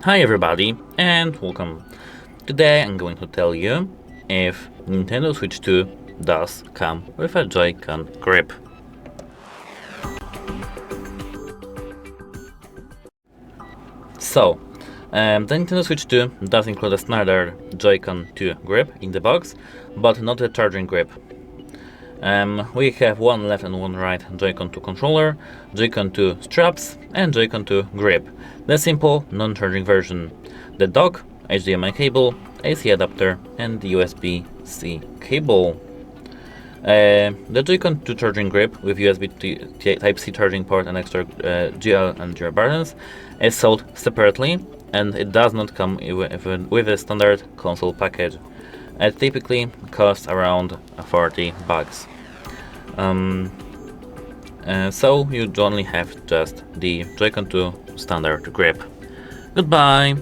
Hi everybody and welcome. Today I'm going to tell you if Nintendo Switch 2 does come with a Joy-Con grip. So, the Nintendo Switch 2 does include a standard Joy-Con 2 grip in the box, but not a charging grip. We have one left and one right Joy-Con 2 controller, Joy-Con 2 straps, and Joy-Con 2 grip. The simple, non-charging version. The dock, HDMI cable, AC adapter, and USB-C cable. The Joy-Con 2 charging grip with USB Type-C charging port and extra GL and GR buttons is sold separately, and it does not come with a standard console package. It typically costs around $40. So you only have just the Joy-Con 2 standard grip. Goodbye!